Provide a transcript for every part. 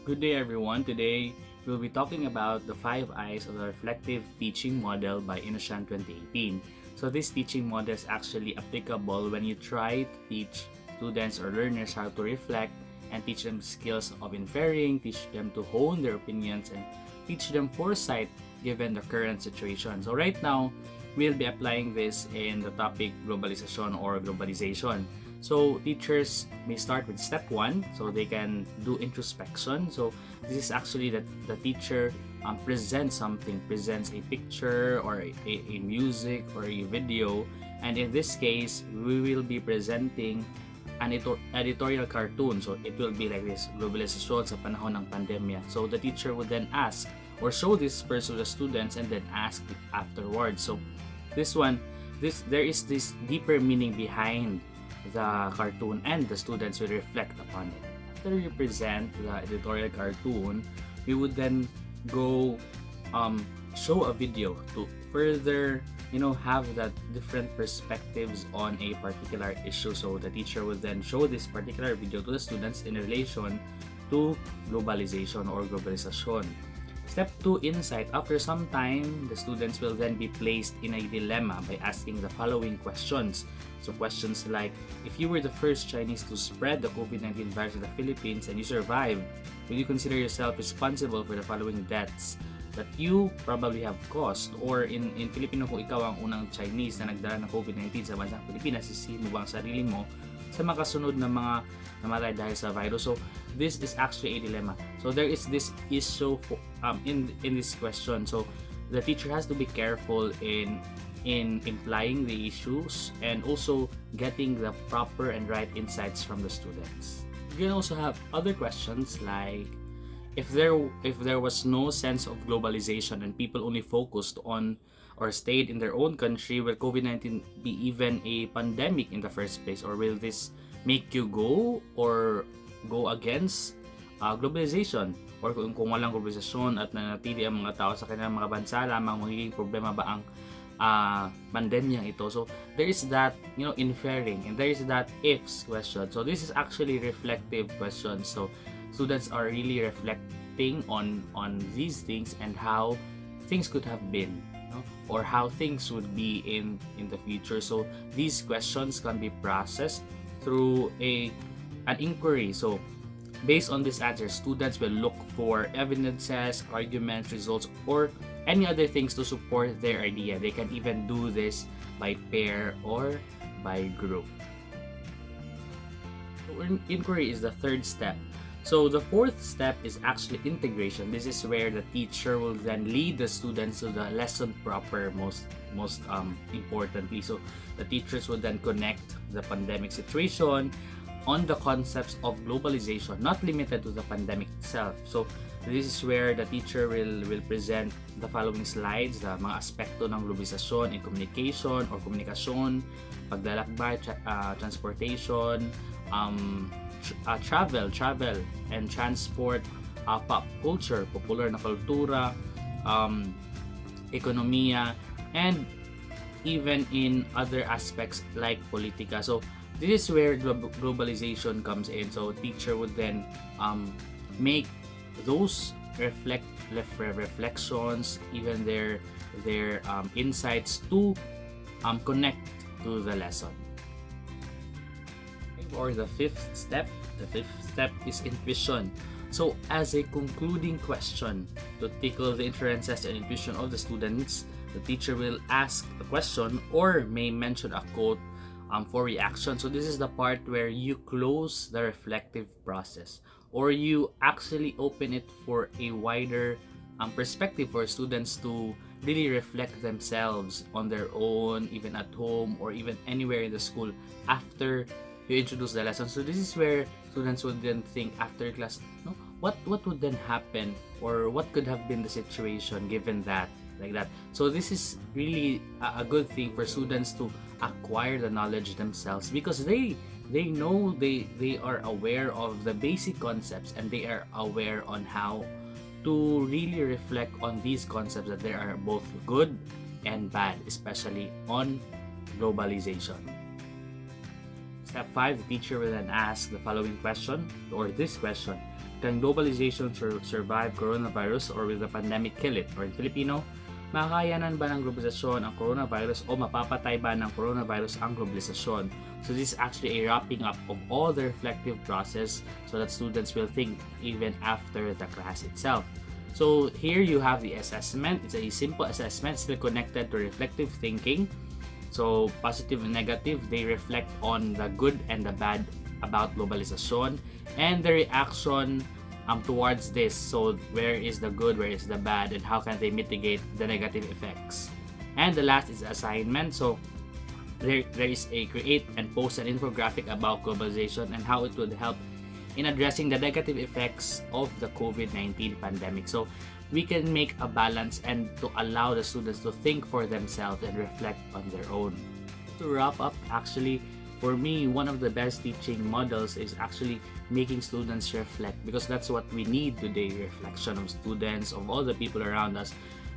Good day, everyone. Today, we'll be talking about the 5 I's of the reflective teaching model by Inoshan 2018. So, this teaching model is actually applicable when you try to teach students or learners how to reflect and teach them skills of inferring, teach them to hone their opinions, and teach them foresight given the current situation. So, right now, we'll be applying this in the topic globalization or globalization. So teachers may start with step 1, so they can do introspection. So this is actually that the teacher presents something, presents a picture or a music or a video. And in this case, we will be presenting an editorial cartoon. So it will be like this, Globalisasyon sa panahon ng pandemya. So the teacher would then ask or show this first to the students and then ask it afterwards. So there is this deeper meaning behind the cartoon and the students will reflect upon it. After you present the editorial cartoon, we would then go show a video to further have that different perspectives on a particular issue. So the teacher would then show this particular video to the students in relation to globalization or globalisasyon. Step 2, insight. After some time, the students will then be placed in a dilemma by asking the following questions. So questions like, if you were the first Chinese to spread the COVID-19 virus in the Philippines and you survived, will you consider yourself responsible for the following deaths that you probably have caused? Or in Filipino, kung ikaw ang unang Chinese na nagdala ng COVID-19 sa bansang Pilipinas, sisihin mo ba ang sarili mo sa makasunod na mga namatay dahil sa virus? So this is actually a dilemma. So there is this issue in this question. So the teacher has to be careful in implying the issues and also getting the proper and right insights from the students. You can also have other questions like, if there was no sense of globalization and people only focused on or stayed in their own country, will COVID-19 be even a pandemic in the first place? Or will this make you go against globalization? Or kung walang globalisasyon at nanatili ang mga tao sa kanilang mga bansa lamang, magiging problema ba ang pandemya ito? So there is that inferring, and there is that ifs question. So this is actually reflective questions. So students are really reflecting on these things and how things could have been, or how things would be in the future. So these questions can be processed through an inquiry. So based on this answer, students will look for evidences, arguments, results, or any other things to support their idea. They can even do this by pair or by group. So inquiry is the third step. So the fourth step is actually integration. This is where the teacher will then lead the students to the lesson proper, most importantly. So the teachers will then connect the pandemic situation on the concepts of globalization, not limited to the pandemic itself. So this is where the teacher will present the following slides, the mga aspekto ng globalisasyon in communication or komunikasyon, paglalakbay, transportation, travel and transport, pop culture, popular na kultura, ekonomiya, and even in other aspects like politika. So this is where globalization comes in. So teacher would then make those reflections, even their insights to connect to the lesson. Or the fifth step is intuition. So as a concluding question to tickle the interests and intuition of the students, the teacher will ask a question or may mention a quote for reaction. So this is the part where you close the reflective process, or you actually open it for a wider perspective for students to really reflect themselves on their own, even at home or even anywhere in the school after you introduce the lesson. So this is where students would then think after class, what would then happen, or what could have been the situation given that, like that. So this is really a good thing for students to acquire the knowledge themselves, because they know they are aware of the basic concepts, and they are aware on how to really reflect on these concepts, that there are both good and bad, especially on globalization. Step 5, the teacher will then ask the following question, or this question: can globalization survive coronavirus or will the pandemic kill it? Or in Filipino, makakayanan ba ng globalisasyon ang coronavirus o mapapatay ba ng coronavirus ang globalisasyon? So this is actually a wrapping up of all the reflective process so that students will think even after the class itself. So here you have the assessment. It's a simple assessment still connected to reflective thinking. So positive and negative, they reflect on the good and the bad about globalisasyon and the reaction towards this. So where is the good, where is the bad, and how can they mitigate the negative effects? And the last is assignment. So there is a create and post an infographic about globalization and how it would help in addressing the negative effects of the COVID-19 pandemic. So we can make a balance and to allow the students to think for themselves and reflect on their own. To wrap up, actually, for me, one of the best teaching models is actually making students reflect, because that's what we need today, reflection of students, of all the people around us.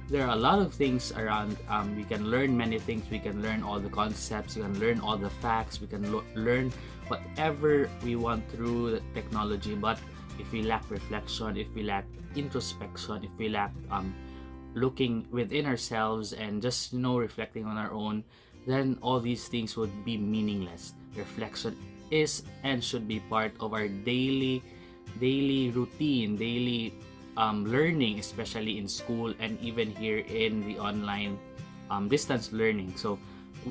There are a lot of things around. We can learn many things. We can learn all the concepts. We can learn all the facts. We can learn whatever we want through the technology. But if we lack reflection, if we lack introspection, if we lack looking within ourselves and just reflecting on our own, then all these things would be meaningless. Reflection is and should be part of our daily routine, daily learning, especially in school and even here in the online distance learning. So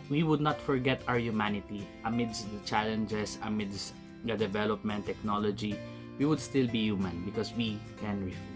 we would not forget our humanity amidst the challenges, amidst the development technology. We would still be human because we can reflect.